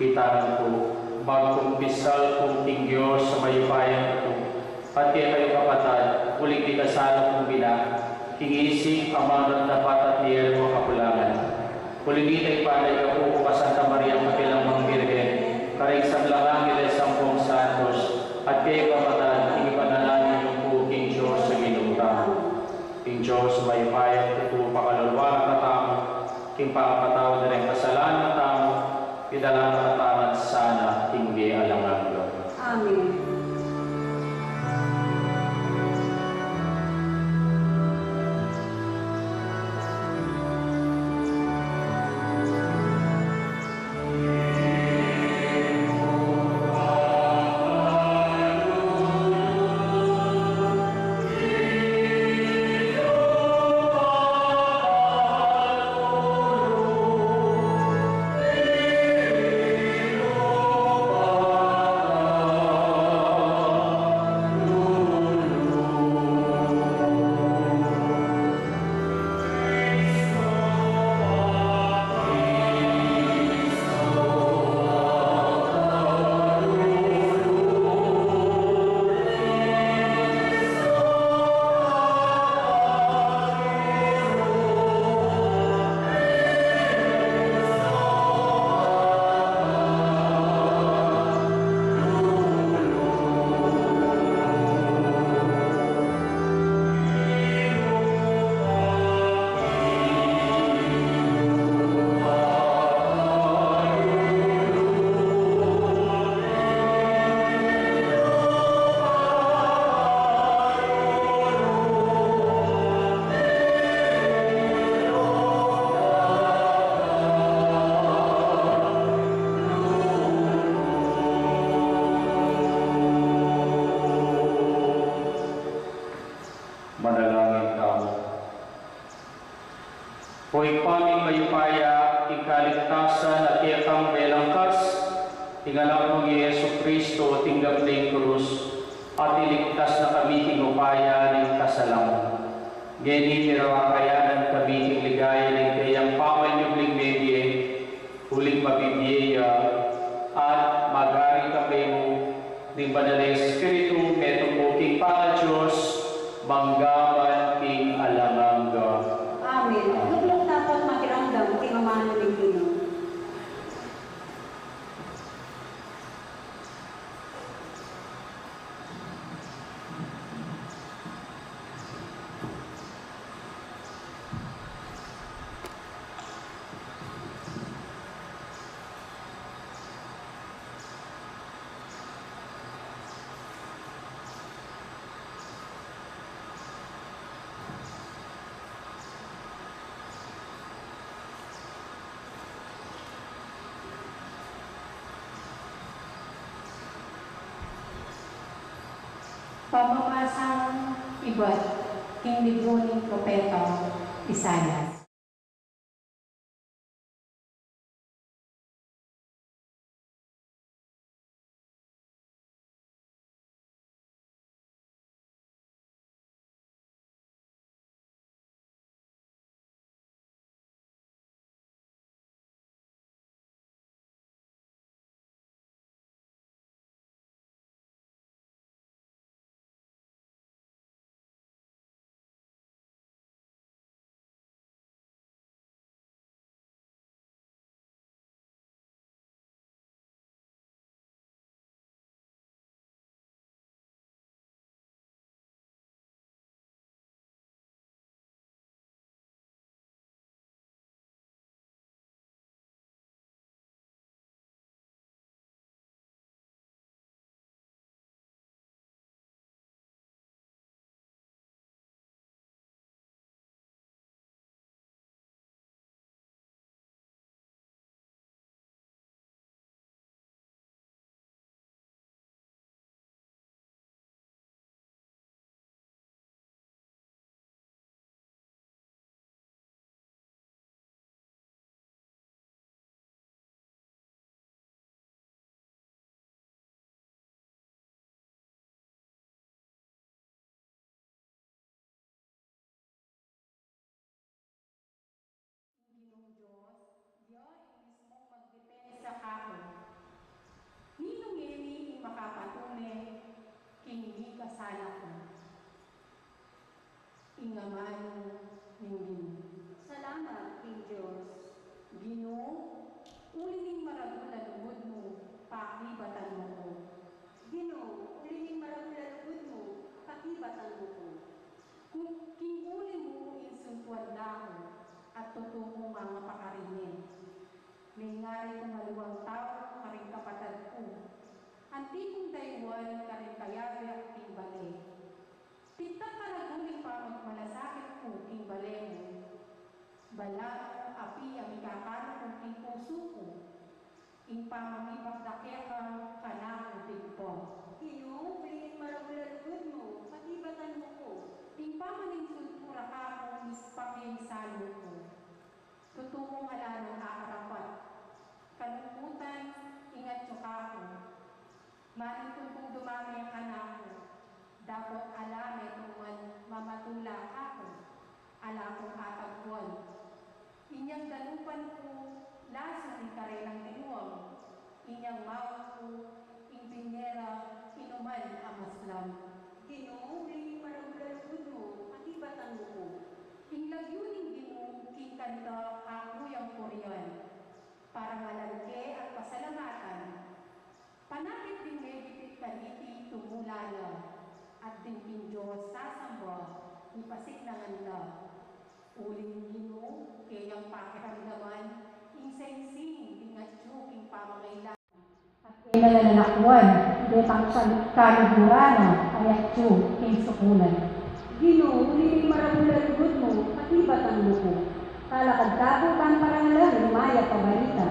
Kitahan ko, bagkong bisal kong Diyos sa mayupayan ito, at kaya kayo kapatad, uling di kasala kong bila, kingisig ang mga dapat at niyel mo kapulangan. Uling di tayo panay ka po pa Santa Maria Makilang Mang Virgen, karigsan lang Angeles Sampung Santos, at kayo kapatad, ipanalangin yung po King Diyos sa ginutang. King Diyos, mayupayan ito, pakalulwa na tamo, king pakapataw na rin kasalanan tamo, pidalang at sana hindi alangan. Amen. Manalangin kamo. Huwag paming mayupaya, ikaligtasan at iyakang belangkas, tingalak mong Yesu Kristo, tinggap ng krus, at iligtas na kami tinupaya ng kasalang. Geni tirawakayanan kami ligaya ng kayang paman yung medye, huling mabibiyaya, at magari kami mo, ng banalay Espiritu, metong buking para Diyos, manggaman king alamangga. Amen. Luglok dapat makiramdam king amano ng Pino. Pamabasang iba't king libro ng Propeta Isaias. tingamaan ninggin. Salamat, King Diyos. Ginoo, uli ning maragula lugod mo, pakibatan mo ko. Ginoo, ulining maragulalugod mo, pakibatan mo ko. Kung kinuli mo insuntuan dako at tutumo mga pakarinin. May ngari kong maluwang tao, karing kapatad ko. Anti kong daywan, karing kayabi at king bale. Tinta karaguling pa magmalasakit ko, king bale mo. Bala, api, amikakano kong king puso ko. Ing pamamipagdakya ka, kanang tigpo. Ginoo, ulining maragulalugod mo, pakibatan mo ko. Ing pamaning kultura ka kung ispakyung salo ko. Tutungong ala ng kakarapat. Kalungkutan, ingat yung kako. Manitun kong dumami ang anak ko. Dapat ala may tuman mamatula ako. Ala kong katagpuan. Inyang dalupan ko, laso ni karenang dinuwang. Inyang mawag ko, ing binyera, inuman ang maslam. Ginoo, ulining maragulalugod mo, pakibatan mo ko. Ing lagyuning ginoo, king kanta, kakuyang Korean. Para malangke at pasalamatan. Panakit din medipit kaniti tumulala. At din king Diyos sasamba, ipasik na nganda. Uling ginoo, kayang pakiramdaman, ing sensing, tingatyo, king pamangailan. At inalalakwan, detang kalugurana, ayat yo, king sukulan. Ginoo, ulining maragulalugod mo, pakibatan mo ko. Talakad kako kan parangalan, maya pabalita.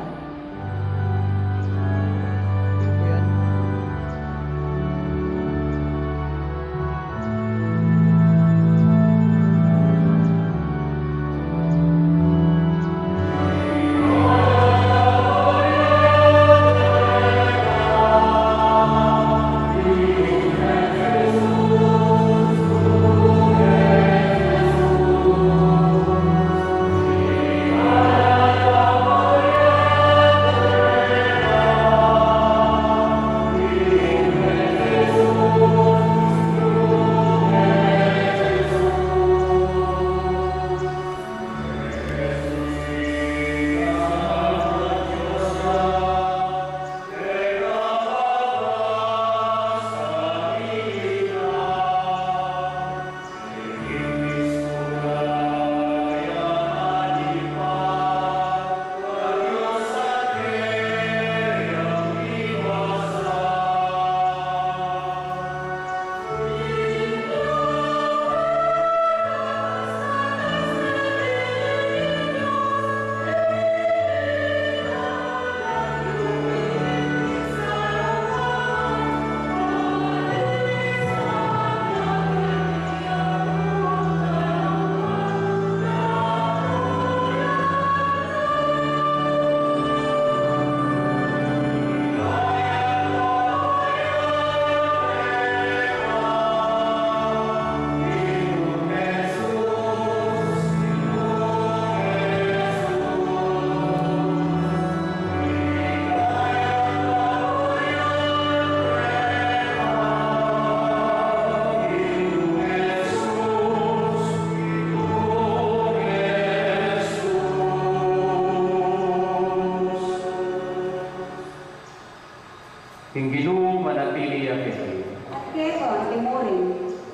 Ginoo manatili akin. At keon, timorin.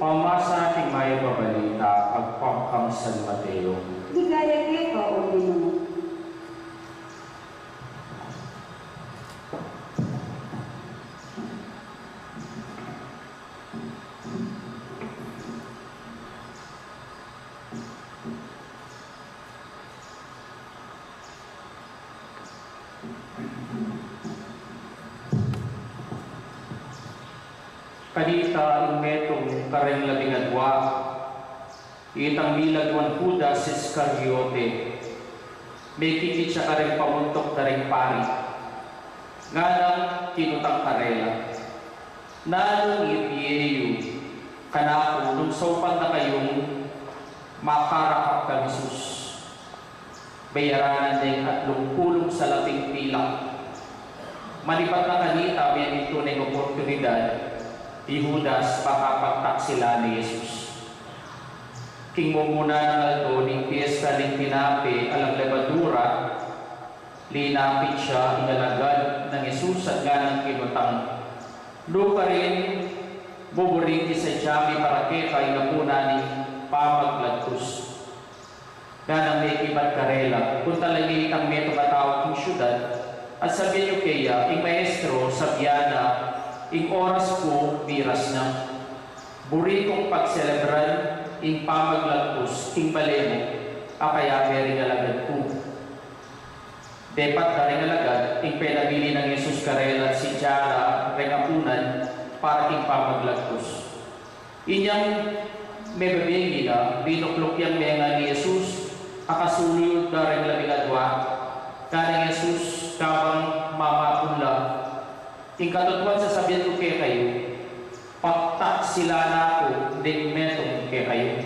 Pamasa ating may pabalita, pagpangkam San Mateo. Ligaya keko, o Ginoo. Kanita ang metong kareng labingadwa, itang milagwan Judas Iscariote, may kikit siya kareng pamuntok kareng pari, nga nang kinutang karela. Nanong ipiyeyo, kanako nung sopan na kayong makarakap ka Jesus. Bayaranan din at lungkulong sa lating pilak. Malipat na kanita, may ito ng oportunidad, ni Judas makapagtak sila ni Jesus. King mo muna ng aldo, ning piyesta ning pinapi, alang lebadura, linapit siya, inalagad ng Jesus at ganang kinutang. Lupa rin, buburiti sa jami para keka, inapuna ning pamaglagkus. Ganang may kibat karela, kung talagay itang meto katawag ng syudad, at sabihin niyo kaya, ing maestro, sabyana, ing oras ko, biras na. Buritong pagselebran, ing pamaglagpus, ing balemo, akaya may ringalagad ko. Depat na ringalagad, ing penabili ng Jesus karela at si Jara, rengapunan, para ing pamaglagpus. Inyang may babingi na, binuklok yang menga ni Jesus, akasulod na rin labigadwa, kanang Jesus, kabang mamapunla, ing katutuan sa sabihan ko kayo, pagtak sila na ako, din metong kayo.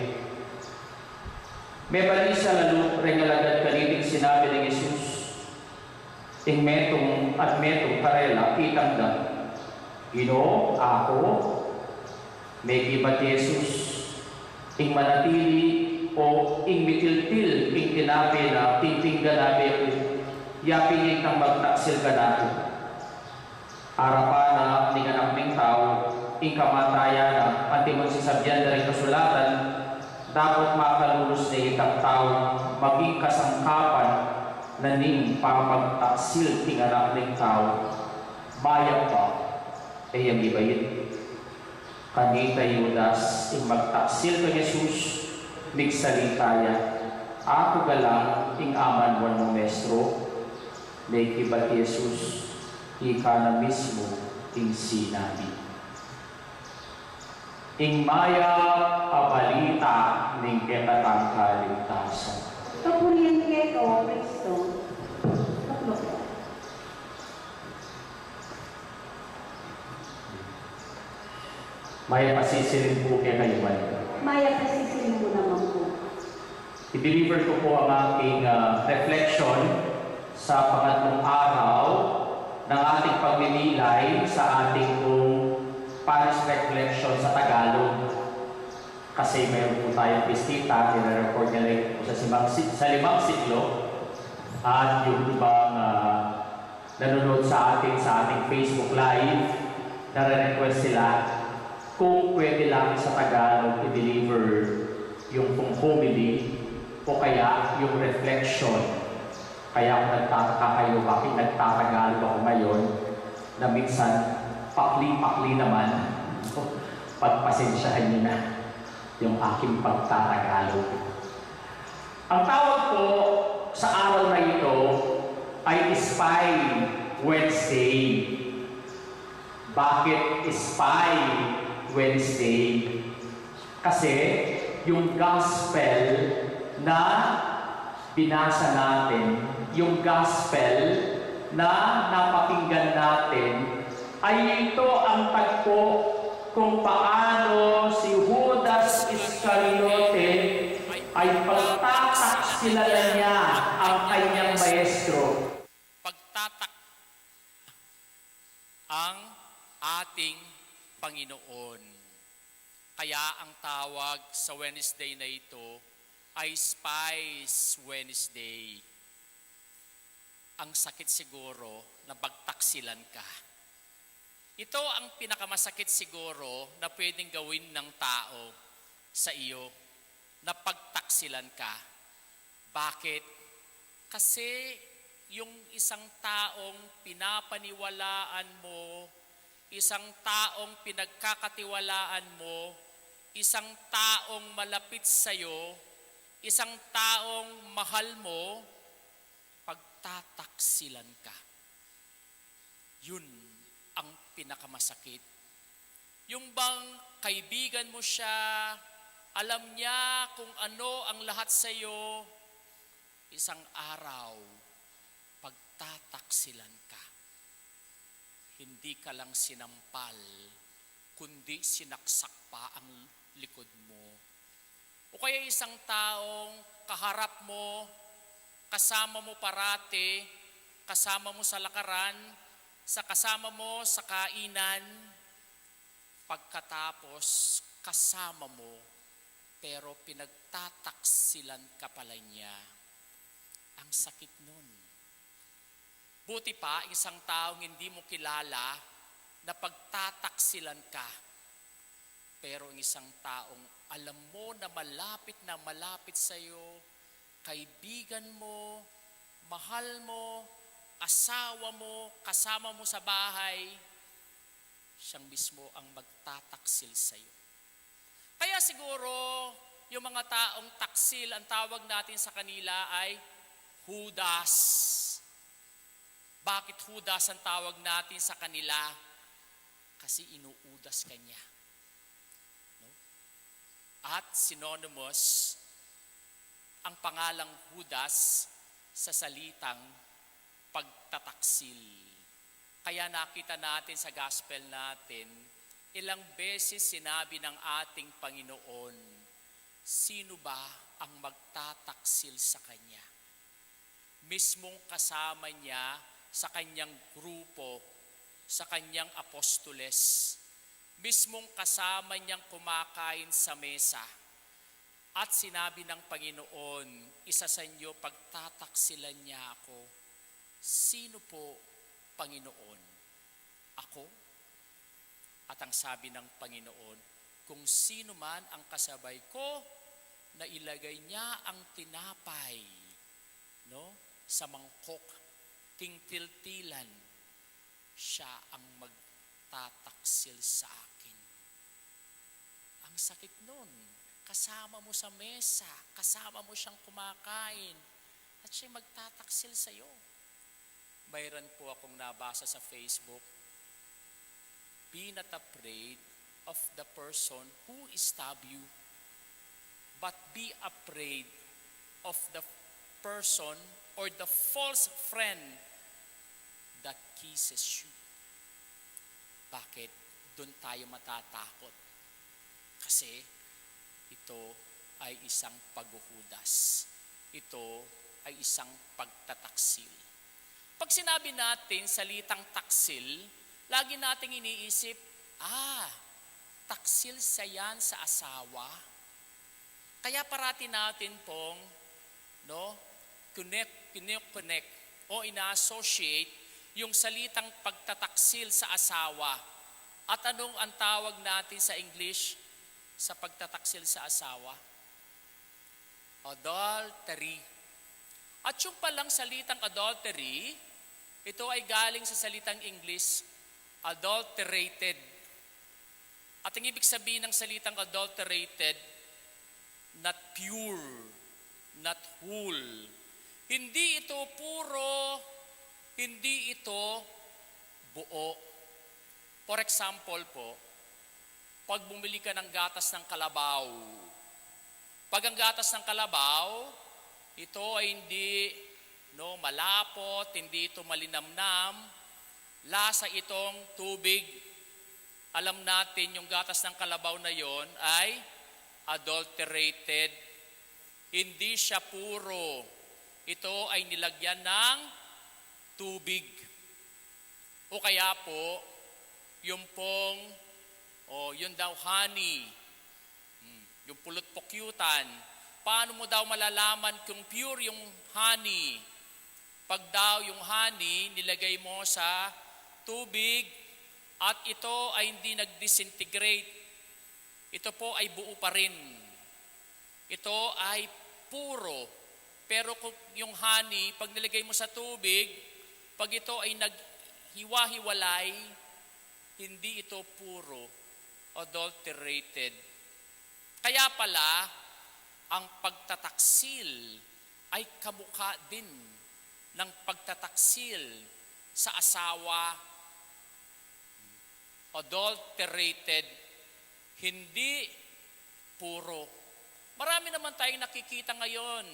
May balisa lalo, rengalagad kaniting sinabi ng Jesus, ing metong at metong karela, kitang da, Ginoo, ako, may gibat Jesus, ing manatili, o ing mitiltil, ing tinabi na, tingtingga nabi ako, yapingin kang magtaksil ka natin. Arapan na, ning anak ng tao, ing kamatayan na, antimon si sabyan na rin kasulatan, dapat makalulos na itang tao, maging kasangkapan na ning pamagtaksil ting anak ng tao. Bayag pa, ay ang ibayit. Kanita Judas, ing magtaksil ka Jesus, migsaritaya, ako galang ing aman wan ng mestro, may kibat Jesus, ika na mismo ing sinabi. Ing maya abalita ning ketatang kaligtasan. Kapurihan kay o Kristo. Tatlok. Maya pasisirin po kaya kayo man. Maya pasisirin mo naman po. I-deliver ko po ang aking reflection sa pangatlong araw ng ating pagninilay sa ating Paris Reflection sa Tagalog. Kasi mayroon po tayong pistita, nire-record niya rin po sa limang siglo. At yung ibang nanonood sa ating Facebook Live, nare-request sila kung pwede lang sa Tagalog i-deliver yung pong homily o kaya yung reflection. Kaya kung nagtataka kayo, bakit nagtatagalog ako ngayon na minsan pakli-pakli naman, pagpasensyahan niyo na yung aking pagtatagalog. Ang tawag ko sa araw na ito ay Spy Wednesday. Bakit Spy Wednesday? Kasi yung gospel na binasa natin, yung gospel na napakinggan natin, ay ito ang tagpo kung paano si Judas Iscariote ay pagtataksilan niya ang kanyang maestro. Pagtatak ang ating Panginoon. Kaya ang tawag sa Wednesday na ito ay Spice Wednesday. Ang sakit siguro na pagtaksilan ka. Ito ang pinakamasakit siguro na pwedeng gawin ng tao sa iyo, na pagtaksilan ka. Bakit? Kasi yung isang taong pinapaniwalaan mo, isang taong pinagkakatiwalaan mo, isang taong malapit sa iyo, isang taong mahal mo, pagtataksilan ka. Yun ang pinakamasakit. Yung bang kaibigan mo siya, alam niya kung ano ang lahat sa iyo, isang araw, pagtataksilan ka. Hindi ka lang sinampal, kundi sinaksak pa ang likod mo. O kaya isang taong kaharap mo, kasama mo parati, kasama mo sa lakaran, kasama mo sa kainan, pagkatapos kasama mo pero pinagtataksilan ka pala niya. Ang sakit nun. Buti pa, isang taong hindi mo kilala na pagtataksilan ka. Pero ang isang taong alam mo na malapit sa iyo, kaibigan mo, mahal mo, asawa mo, kasama mo sa bahay, siyang mismo ang magtataksil sa iyo. Kaya siguro, yung mga taong taksil, ang tawag natin sa kanila ay Judas. Bakit Judas ang tawag natin sa kanila? Kasi inuudas ka niya. No? At synonymous ang pangalang Judas sa salitang pagtataksil. Kaya nakita natin sa gospel natin, ilang beses sinabi ng ating Panginoon, sino ba ang magtataksil sa Kanya? Mismong kasama niya sa Kanyang grupo, sa Kanyang apostoles, mismong kasama niyang kumakain sa mesa. At sinabi ng Panginoon, isa sa inyo pagtataksilan niya ako. Sino po, Panginoon? Ako? At ang sabi ng Panginoon, kung sino man ang kasabay ko, na ilagay niya ang tinapay, no, sa mangkok, tingtiltilan, siya ang magtataksil sa akin. Ang sakit nun. Kasama mo sa mesa, kasama mo siyang kumakain, at siya magtataksil sa iyo. Mayroon po akong nabasa sa Facebook, be not afraid of the person who stab you, but be afraid of the person or the false friend that kisses you. Bakit? Doon tayo matatakot. Kasi ito ay isang paghuhudas. Ito ay isang pagtataksil. Pag sinabi natin salitang taksil, lagi nating iniisip, taksil sa yan sa asawa. Kaya parati natin pong connect o ina-associate yung salitang pagtataksil sa asawa. At anong ang tawag natin sa English sa pagtataksil sa asawa? Adultery. At yung palang salitang adultery, ito ay galing sa salitang English, adulterated. At ang ibig sabihin ng salitang adulterated, not pure, not whole. Hindi ito puro, hindi ito buo. For example po, pag bumili ka ng gatas ng kalabaw, pag ang gatas ng kalabaw, ito ay hindi malapot, hindi ito malinamnam, lasa itong tubig. Alam natin yung gatas ng kalabaw na yon ay adulterated. Hindi siya puro. Ito ay nilagyan ng tubig. O kaya po, yung pong yun daw honey, yung pulot pukyutan. Paano mo daw malalaman kung pure yung honey? Pag daw yung honey nilagay mo sa tubig at ito ay hindi nag-disintegrate, ito po ay buo pa rin. Ito ay puro. Pero kung yung honey, pag nilagay mo sa tubig, pag ito ay naghiwa-hiwalay, hindi ito puro, adulterated. Kaya pala, ang pagtataksil ay kamukha din ng pagtataksil sa asawa. Adulterated, hindi puro. Marami naman tayong nakikita ngayon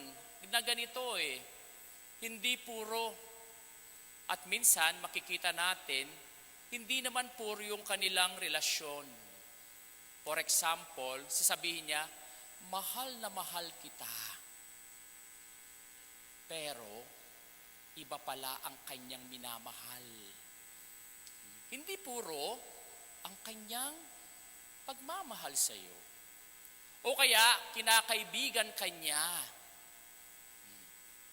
na ganito hindi puro. At minsan makikita natin, hindi naman puro yung kanilang relasyon. For example, sasabihin niya, mahal na mahal kita. Pero, iba pala ang kanyang minamahal. Hindi puro ang kanyang pagmamahal sa iyo. O kaya, kinakaibigan ka niya.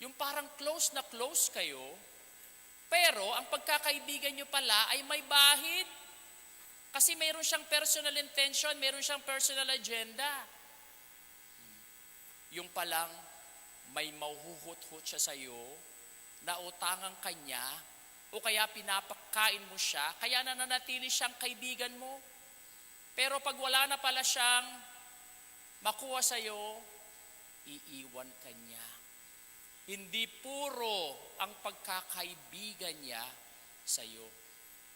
Yung parang close na close kayo, pero ang pagkakaibigan nyo pala ay may bahid. Kasi mayroon siyang personal intention, mayroon siyang personal agenda. Yung palang may mauhuhut-hut siya sa iyo, na utangang kanya, o kaya pinapakain mo siya, kaya nananatili siyang kaibigan mo. Pero pag wala na pala siyang makuha sa iyo, iiwan ka niya. Hindi puro ang pagkakaibigan niya sa iyo.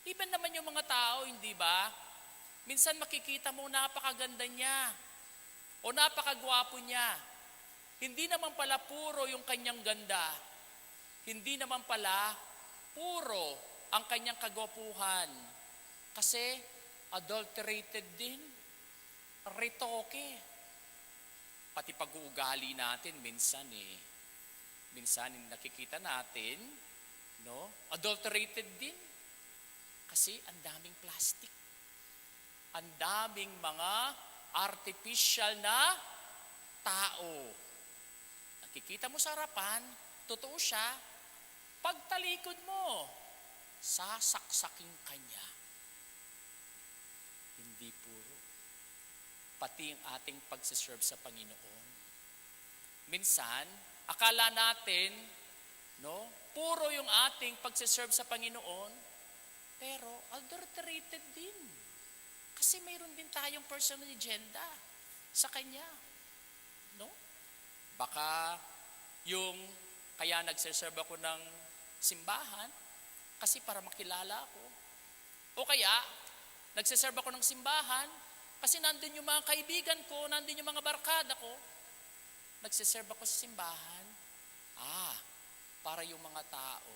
Even naman yung mga tao, hindi ba? Minsan makikita mo napakaganda niya o napakagwapo niya. Hindi naman pala puro yung kanyang ganda. Hindi naman pala puro ang kanyang kagwapuhan. Kasi adulterated din. Retoke. Pati pag-uugali natin minsan minsan nakikita natin, no? Adulterated din. Kasi ang daming plastic. Ang daming mga artificial na tao. Nakikita mo sa harapan, totoo siya, pagtalikod mo, sasaksaking kanya. Hindi puro. Pati ang ating pagsiserve sa Panginoon. Minsan, akala natin, no, puro yung ating pagsiserve sa Panginoon, pero adulterated din. Kasi mayroon din tayong personal agenda sa Kanya. No? Baka yung, kaya nagsiserve ako ng simbahan, kasi para makilala ako. O kaya, nagsiserve ako ng simbahan, kasi nandun yung mga kaibigan ko, nandun yung mga barkada ko. Nagsiserve ako sa simbahan, para yung mga tao,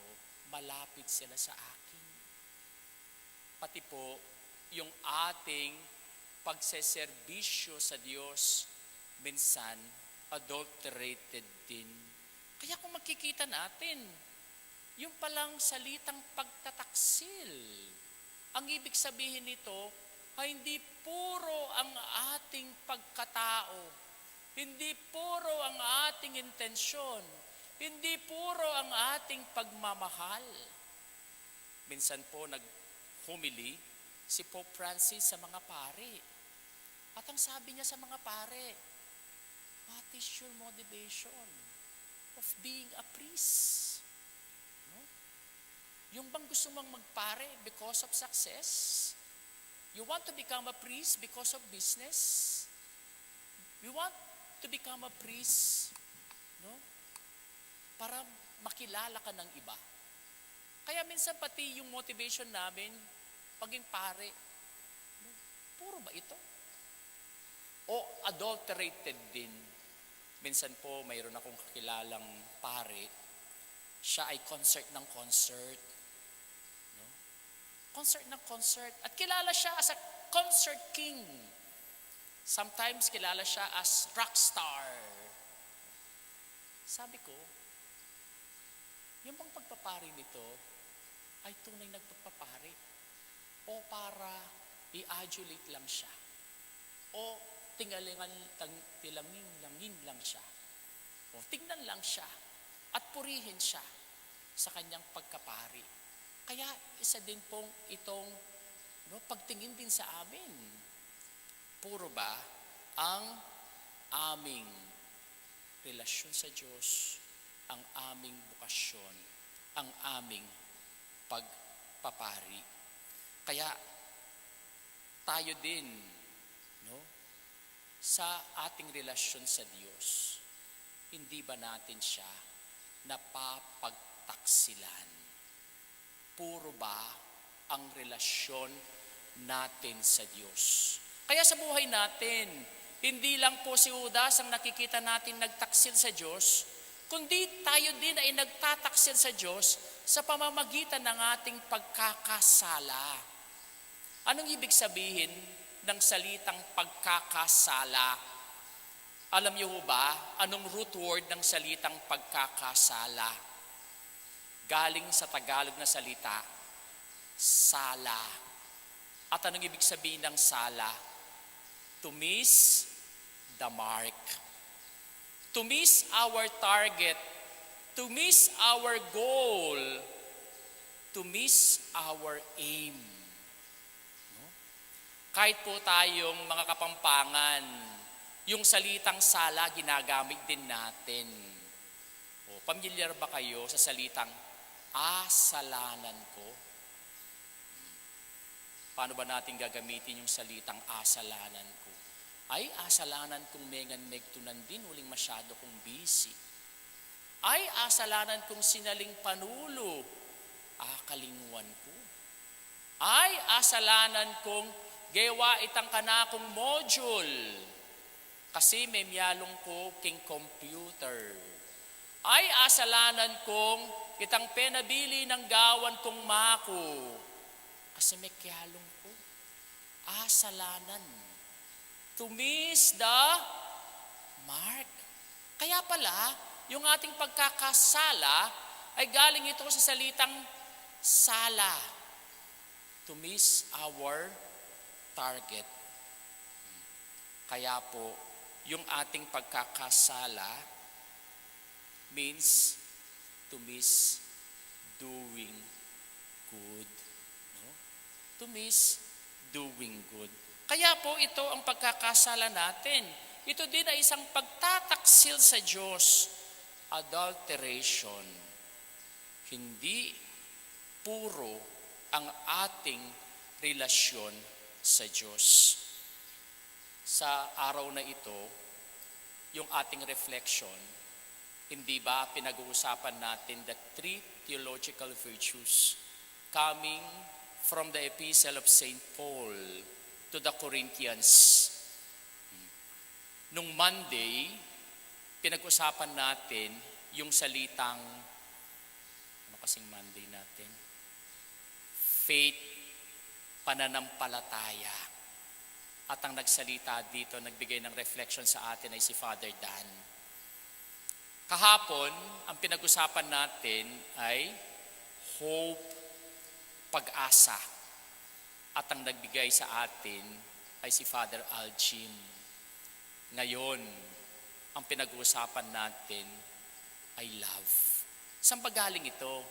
malapit sila sa akin. Pati po, yung ating pagseserbisyo sa Diyos, minsan, adulterated din. Kaya kung makikita natin, yung palang salitang pagtataksil, ang ibig sabihin nito, ay hindi puro ang ating pagkatao, hindi puro ang ating intensyon, hindi puro ang ating pagmamahal. Minsan po naghumili si Pope Francis sa mga pare. At ang sabi niya sa mga pare, what is your motivation of being a priest? No? Yung bang gusto mong magpare because of success? You want to become a priest because of business? You want to become a priest, no? Para makilala ka ng iba. Kaya minsan pati yung motivation namin, paging pare, no? Puro ba ito? O adulterated din. Minsan po, mayroon akong kakilalang pare, siya ay concert ng concert. No? Concert ng concert. At kilala siya as a concert king. Sometimes kilala siya as rock star. Sabi ko, yung bang pagpapari nito ay tunay nagpapapari o para i-adulate lang siya o tilangin lang siya o tingnan lang siya at purihin siya sa kanyang pagkapari. Kaya isa din pong itong pagtingin din sa amin. Puro ba ang aming relasyon sa Diyos, ang aming bukasyon, ang aming pagpapari. Kaya tayo din, sa ating relasyon sa Diyos, hindi ba natin siya napapagtaksilan? Puro ba ang relasyon natin sa Diyos? Kaya sa buhay natin, hindi lang po si Judas ang nakikita natin nagtaksil sa Diyos, kundi tayo din ay nagtataksil sa Diyos sa pamamagitan ng ating pagkakasala. Anong ibig sabihin ng salitang pagkakasala? Alam niyo ba, anong root word ng salitang pagkakasala? Galing sa Tagalog na salita, sala. At anong ibig sabihin ng sala? To miss the mark. To miss our target, to miss our goal, to miss our aim. No? Kahit po tayong mga Kapampangan, yung salitang sala ginagamit din natin. O, pamilyar ba kayo sa salitang asalanan ko? Paano ba natin gagamitin yung salitang asalanan ko? Ay, asalanan kong mengan megtunan din, uling masyado kong busy. Ay, asalanan kong sinaling panulo, akalinguan ko. Ay, asalanan kong gewa itang kanakong module, kasi may miyalong ko king computer. Ay, asalanan kong itang penabili ng gawan kong mako, kasi may kiyalong ko. Asalanan. To miss the mark. Kaya pala, yung ating pagkakasala ay galing ito sa salitang sala. To miss our target. Kaya po, yung ating pagkakasala means to miss doing good. No? To miss doing good. Kaya po ito ang pagkakasala natin. Ito din ay isang pagtataksil sa Diyos. Adulteration. Hindi puro ang ating relasyon sa Diyos. Sa araw na ito, yung ating reflection, hindi ba pinag-uusapan natin the 3 theological virtues coming from the epistle of St. Paul to the Corinthians. Nung Monday, pinag-usapan natin yung salitang, ano kasing Monday natin? Faith, pananampalataya. At ang nagsalita dito, nagbigay ng reflection sa atin ay si Father Dan. Kahapon, ang pinag-usapan natin ay hope, pag-asa. At ang nagbigay sa atin ay si Father Algin. Ngayon, ang pinag-uusapan natin ay love. Saan ba galing ito?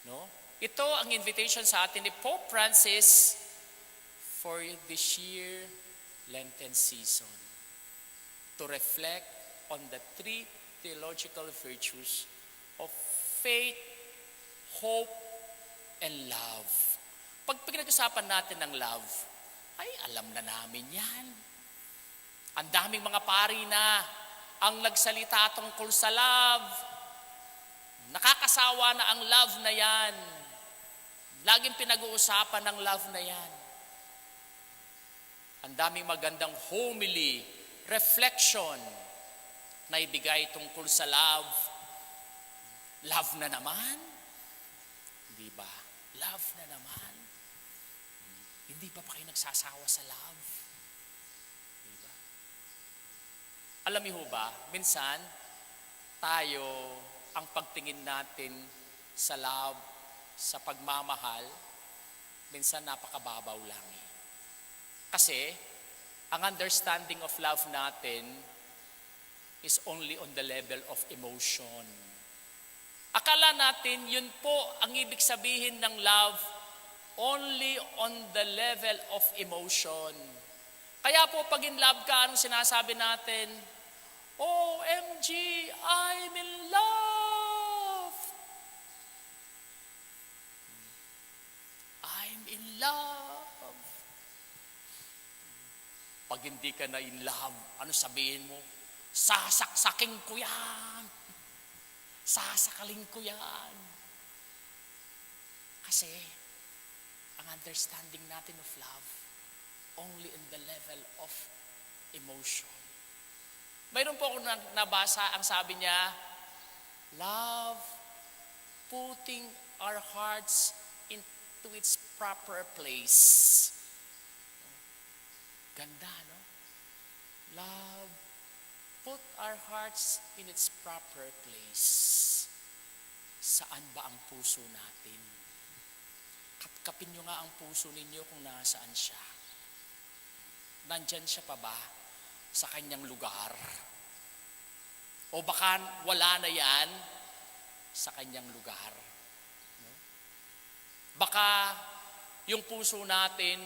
No? Ito ang invitation sa atin ni Pope Francis for this year Lenten season to reflect on the 3 theological virtues of faith, hope, and love. Pag pinag-usapan natin ng love, ay alam na namin yan. Ang daming mga pari na ang nagsalita tungkol sa love. Nakakasawa na ang love na yan. Laging pinag-uusapan ng love na yan. Ang daming magandang homily, reflection na ibigay tungkol sa love. Love na naman. Di ba? Love na naman. Hindi pa kayo nagsasawa sa love? Di ba? Alam niyo ba, minsan, tayo, ang pagtingin natin sa love, sa pagmamahal, minsan napakababaw lang eh. Kasi, ang understanding of love natin is only on the level of emotion. Akala natin, yun po ang ibig sabihin ng love, only on the level of emotion. Kaya po, pag in love ka, anong sinasabi natin? OMG, I'm in love! I'm in love. Pag hindi ka na in love, ano sabihin mo? Sasaksakin ko yan. Sasakalin ko yan. Kasi, ang understanding natin of love, only in the level of emotion. Mayroon po akong nabasa, ang sabi niya, love, putting our hearts into its proper place. Ganda, no? Love, put our hearts in its proper place. Saan ba ang puso natin? Kapkapin nyo nga ang puso ninyo kung nasaan siya. Nandyan siya pa ba? sa kanyang lugar. O baka wala na yan sa kanyang lugar. No? Baka yung puso natin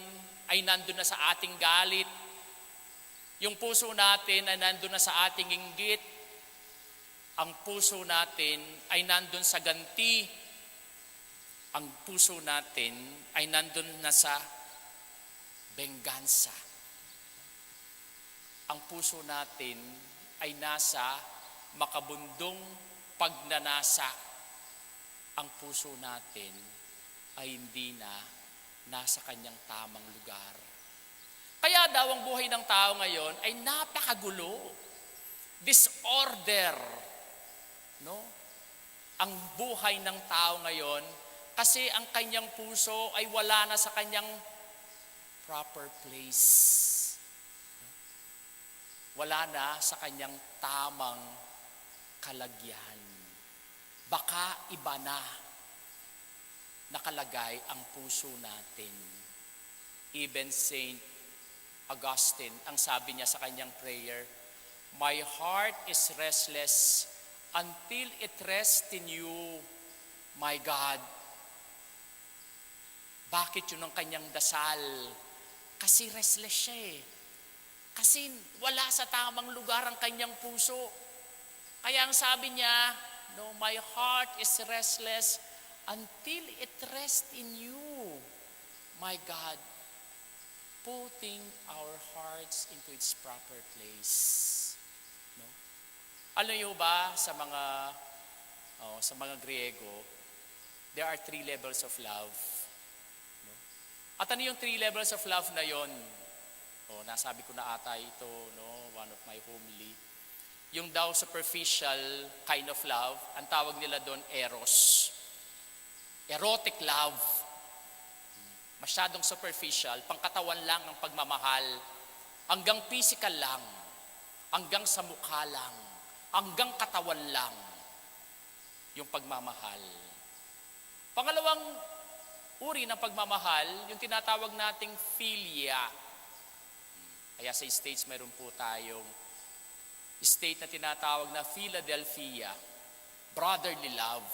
ay nandun na sa ating galit. Yung puso natin ay nandun na sa ating inggit. Ang puso natin ay nandun sa ganti. Ang puso natin ay nandun na sa benggansa. Ang puso natin ay nasa makabundong pagnanasa. Ang puso natin ay hindi na nasa kanyang tamang lugar. Kaya daw ang buhay ng tao ngayon ay napakagulo. Disorder. No? Ang buhay ng tao ngayon kasi ang kanyang puso ay wala na sa kanyang proper place. Wala na sa kanyang tamang kalagyan. Baka iba na nakalagay ang puso natin. Even Saint Augustine, ang sabi niya sa kanyang prayer, "My heart is restless until it rests in you, my God." Bakit yun ang kanyang dasal? Kasi restless siya eh. Kasi wala sa tamang lugar ang kanyang puso. Kaya ang sabi niya, no, "My heart is restless until it rests in you, my God." Putting our hearts into its proper place. No? Alam niyo ba sa mga Griego, there are 3 levels of love. No? At ano yung 3 levels of love na yon? Nasabi ko na ata ito, no, one of my homily. Yung daw superficial kind of love, ang tawag nila doon eros. Erotic love. Masyadong superficial, pangkatawan lang ang pagmamahal. Hanggang physical lang. Hanggang sa mukha lang. Hanggang katawan lang. Yung pagmamahal. Pangalawang uri ng pagmamahal, yung tinatawag nating philia. Kaya sa States, mayroon po tayong state na tinatawag na Philadelphia. Brotherly love.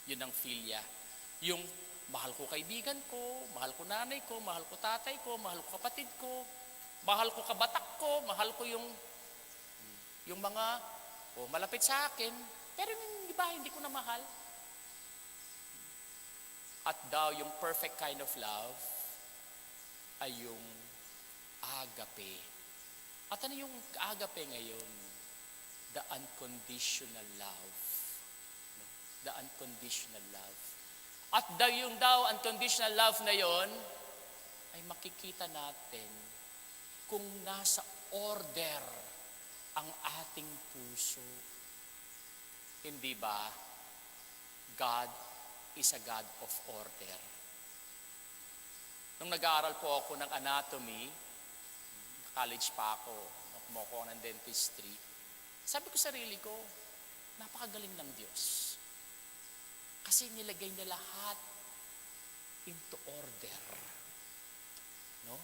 Yun ang philia. Yung mahal ko kaibigan ko, mahal ko nanay ko, mahal ko tatay ko, mahal ko kapatid ko, mahal ko kabatak ko, mahal ko yung mga malapit sa akin, pero yung iba hindi ko na mahal. At daw yung perfect kind of love ay yung agape. At ano yung agape ngayon? The unconditional love. No? The unconditional love. At yung unconditional love na yon ay makikita natin kung nasa order ang ating puso. Hindi ba? God is a God of order. Nung nag-aaral po ako ng anatomy, college pa ako, kumuha ko ng dentistry, sabi ko sarili ko, napakagaling ng Diyos. Kasi nilagay niya lahat into order. No?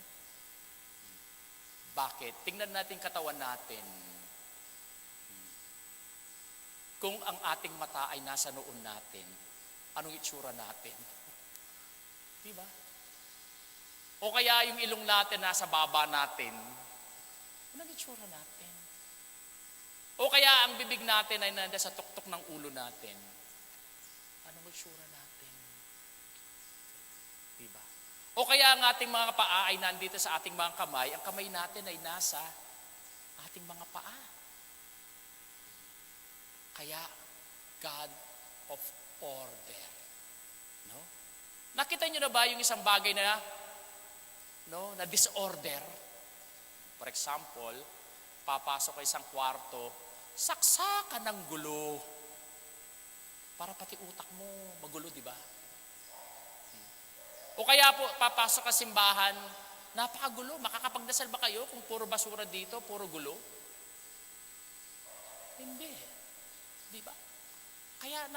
Bakit? Tingnan natin katawan natin. Kung ang ating mata ay nasa noon natin, anong itsura natin? Diba? O kaya yung ilong natin nasa baba natin, anong itsura natin? O kaya ang bibig natin ay nasa tuktok ng ulo natin, anong itsura natin? Diba? O kaya ang ating mga paa ay nandito sa ating mga kamay, ang kamay natin ay nasa ating mga paa. Kaya, God of order. No? Nakita niyo na ba yung isang bagay na disorder? For example, papasok ka isang kwarto, saksakan ng gulo. Para pati utak mo magulo, di ba? O kaya po, papasok ka simbahan, napakagulo. Makakapagdasal ba kayo kung puro basura dito, puro gulo? Hindi. Di ba? Kaya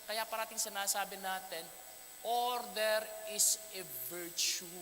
kaya parating sinasabi natin, order is a virtue.